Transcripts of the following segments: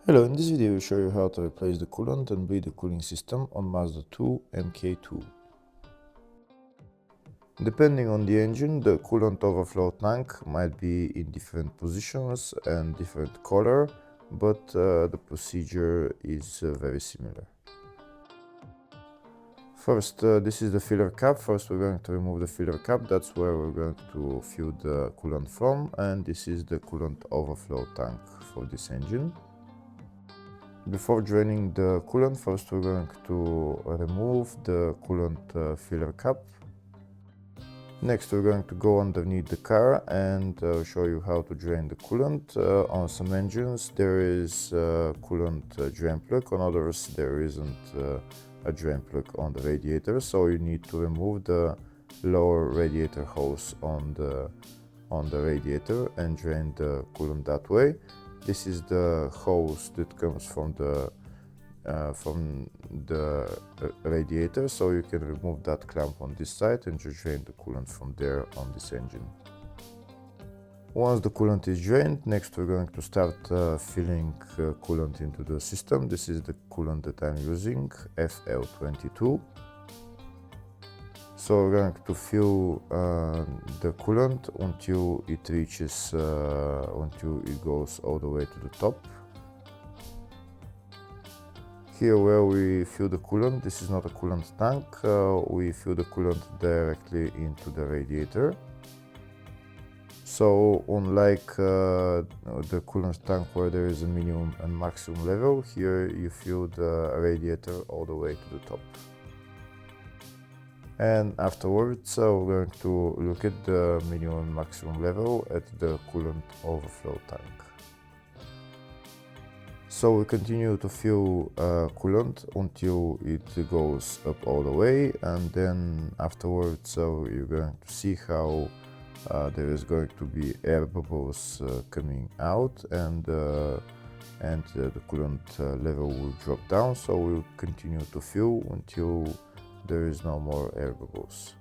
Hello, in this video I will show you how to replace the coolant and bleed the cooling system on Mazda 2 MK2. Depending on the engine, the coolant overflow tank might be in different positions and different color, but the procedure is very similar. First, this is the filler cap. First we're going to remove the filler cap, that's where we're going to fill the coolant from, and this is the coolant overflow tank for this engine. Before draining the coolant, first we're going to remove the coolant filler cap. Next we're going to go underneath the car and show you how to drain the coolant. On some engines there is a coolant drain plug, on others there isn't a drain plug on the radiator, so you need to remove the lower radiator hose on the radiator and drain the coolant that way. This is the hose that comes from the radiator, so you can remove that clamp on this side and just drain the coolant from there on this engine. Once the coolant is drained, next we're going to start filling coolant into the system. This is the coolant that I'm using, FL22. So we're going to fill the coolant until it reaches, until it goes all the way to the top. Here where we fill the coolant, this is not a coolant tank, we fill the coolant directly into the radiator. So unlike the coolant tank where there is a minimum and maximum level, here you fill the radiator all the way to the top. And afterwards we're going to look at the minimum and maximum level at the coolant overflow tank. So we continue to fill coolant until it goes up all the way, and then afterwards you're going to see how there is going to be air bubbles coming out, and the coolant level will drop down. So we'll continue to fill until there is no more air bubbles.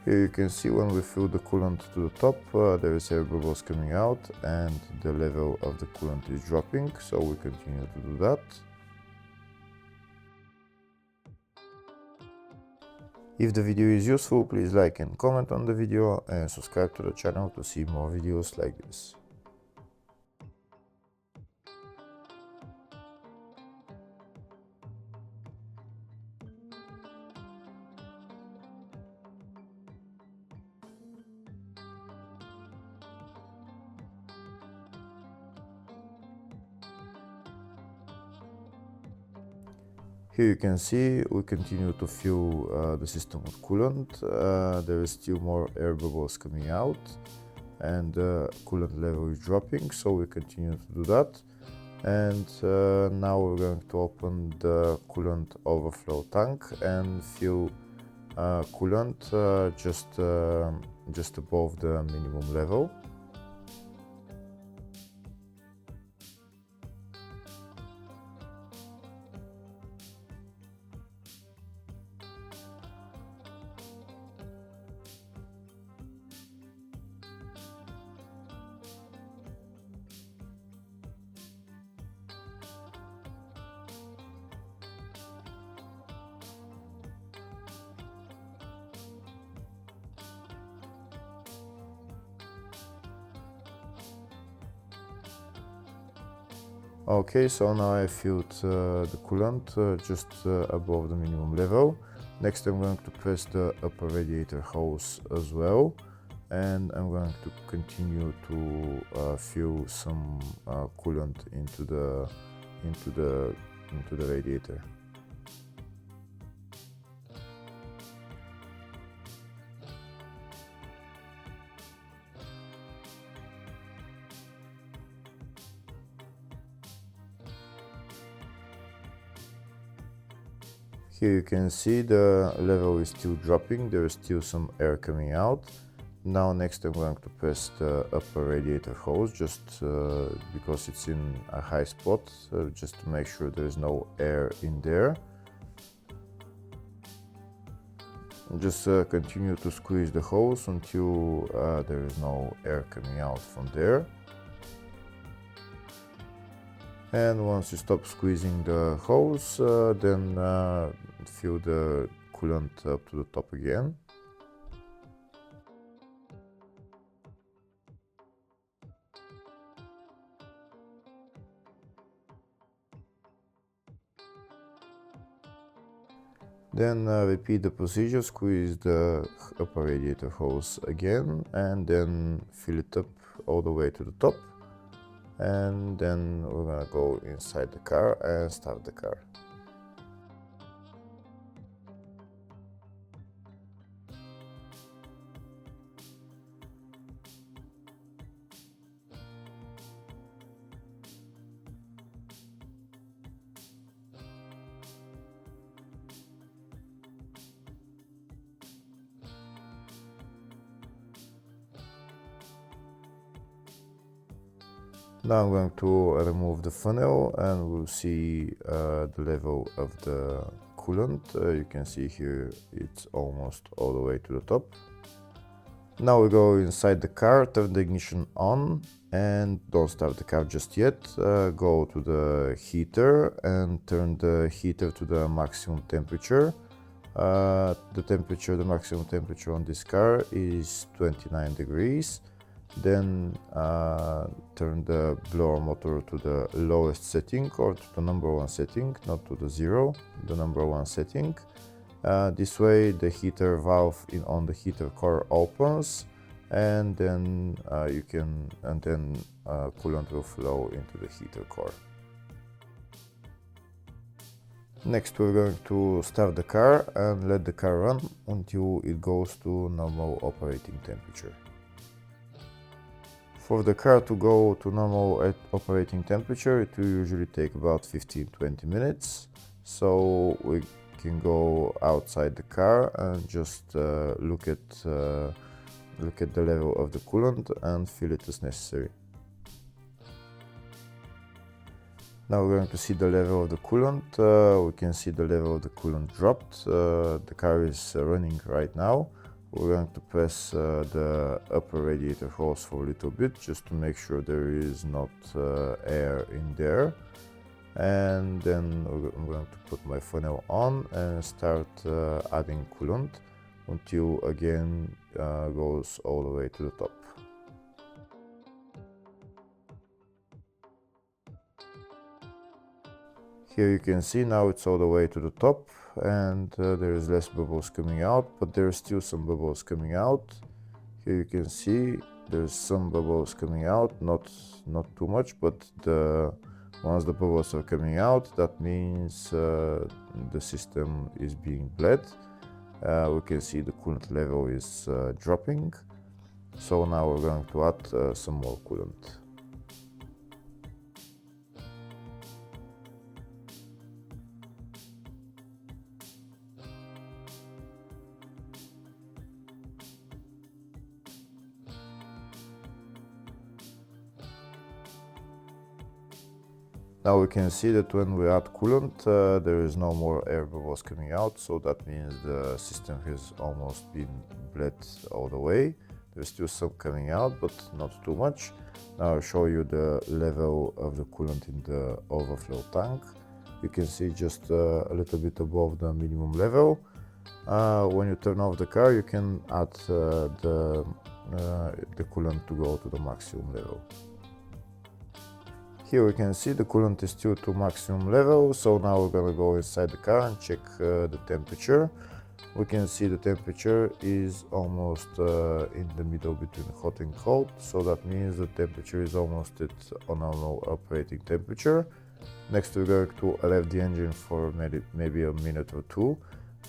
Here you can see when we fill the coolant to the top, there is air bubbles coming out and the level of the coolant is dropping, so we continue to do that. If the video is useful, please like and comment on the video and subscribe to the channel to see more videos like this. Here you can see we continue to fill the system with coolant. There is still more air bubbles coming out and the coolant level is dropping, so we continue to do that. And now we're going to open the coolant overflow tank and fill coolant just above the minimum level. Okay, so now I filled the coolant just above the minimum level. Next I'm going to press the upper radiator hose as well, and I'm going to continue to fill some coolant into the radiator. Here you can see the level is still dropping, there is still some air coming out. Now next I'm going to press the upper radiator hose just because it's in a high spot, just to make sure there is no air in there. Just continue to squeeze the hose until there is no air coming out from there. And once you stop squeezing the hose, then fill the coolant up to the top again. Then repeat the procedure, squeeze the upper radiator hose again, and then fill it up all the way to the top. And then we're gonna go inside the car and start the car. Now I'm going to remove the funnel and we'll see the level of the coolant. You can see here it's almost all the way to the top. Now we go inside the car, turn the ignition on and don't start the car just yet. Go to the heater and turn the heater to the maximum temperature. The maximum temperature on this car is 29 degrees. Then turn the blower motor to the lowest setting or to the number one setting, not to the 0, the number one setting. This way the heater valve on the heater core opens, and then coolant will flow into the heater core. Next we're going to start the car and let the car run until it goes to normal operating temperature. For the car to go to normal operating temperature, it will usually take about 15-20 minutes. So we can go outside the car and just look at the level of the coolant and fill it as necessary. Now we're going to see the level of the coolant. We can see the level of the coolant dropped. The car is running right now. We're going to press the upper radiator hose for a little bit just to make sure there is not air in there. And then I'm going to put my funnel on and start adding coolant until again goes all the way to the top. Here you can see now it's all the way to the top and there is less bubbles coming out, but there are still some bubbles coming out. Here you can see there's some bubbles coming out, not too much, but once the bubbles are coming out, that means the system is being bled. We can see the coolant level is dropping. So now we're going to add some more coolant. Now we can see that when we add coolant, there is no more air bubbles coming out, so that means the system has almost been bled all the way. There's still some coming out, but not too much. Now I'll show you the level of the coolant in the overflow tank. You can see just a little bit above the minimum level. When you turn off the car, you can add the coolant to go to the maximum level. Here we can see the coolant is still to maximum level, so now we're gonna go inside the car and check the temperature. We can see the temperature is almost in the middle between hot and cold, so that means the temperature is almost at a normal operating temperature. Next we're going to rev the engine for maybe a minute or two,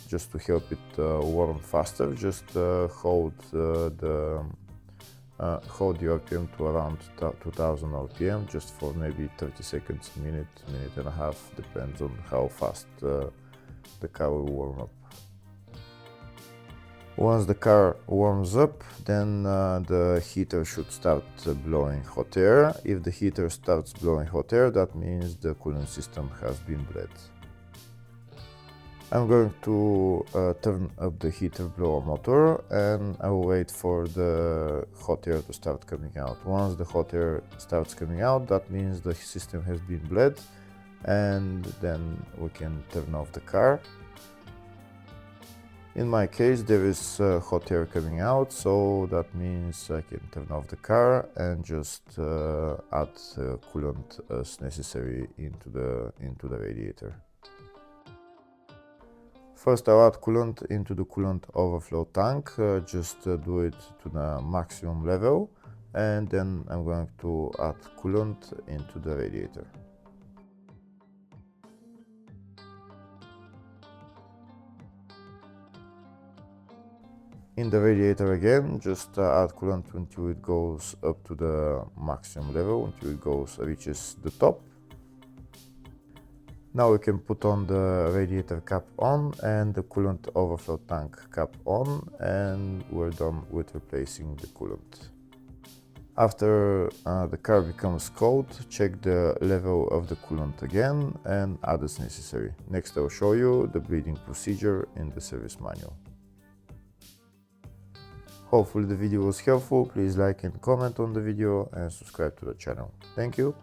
just to help it warm faster. Just hold the RPM to around 2000 RPM, just for maybe 30 seconds, minute and a half, depends on how fast the car will warm up. Once the car warms up, then the heater should start blowing hot air. If the heater starts blowing hot air, that means the coolant system has been bled. I'm going to turn up the heater blower motor, and I will wait for the hot air to start coming out. Once the hot air starts coming out, that means the system has been bled, and then we can turn off the car. In my case, there is hot air coming out, so that means I can turn off the car and just add coolant as necessary into the radiator. First, I'll add coolant into the coolant overflow tank, just do it to the maximum level, and then I'm going to add coolant into the radiator. In the radiator again, just add coolant until it goes up to the maximum level, until it reaches the top. Now we can put on the radiator cap on and the coolant overflow tank cap on, and we're done with replacing the coolant. After the car becomes cold, check the level of the coolant again and add as necessary. Next, I'll show you the bleeding procedure in the service manual. Hopefully the video was helpful. Please like and comment on the video and subscribe to the channel. Thank you.